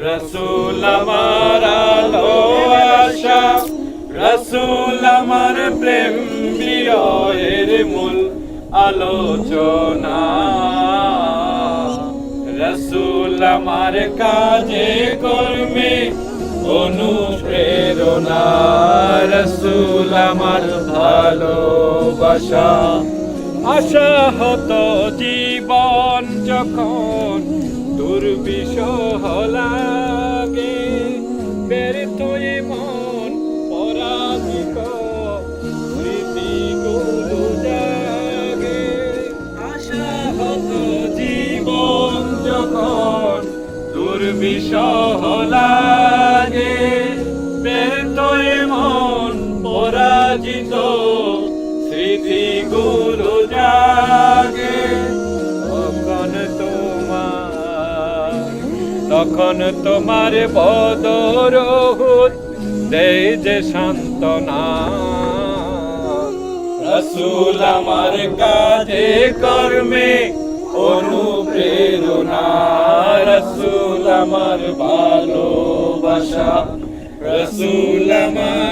রসুল আমার আলো আশা, রসুল আমার প্রেম বিরহের মূল আলোচনা। রসুল আমার কাজে কর্মে অনুপ্রেরণা, রসুল আমার ভালোবাসা। আশাহত জীবন যখন দুর্বিষহ লাগে, ব্যর্থ মন পরাজিত স্মৃতিগুলো জাগে। আশাহত জীবন যখন দুর্বিষহ লাগে, ব্যর্থ মন পরাজিত স্মৃতিগুলো জাগে। তখন তোমার বদর উহুদ দেয় যে সান্ত্বনা। রসুল আমার কাজে কর্মে অনুপ্রেরণা, রসুল আমার ভালোবাসা। রসুল আমার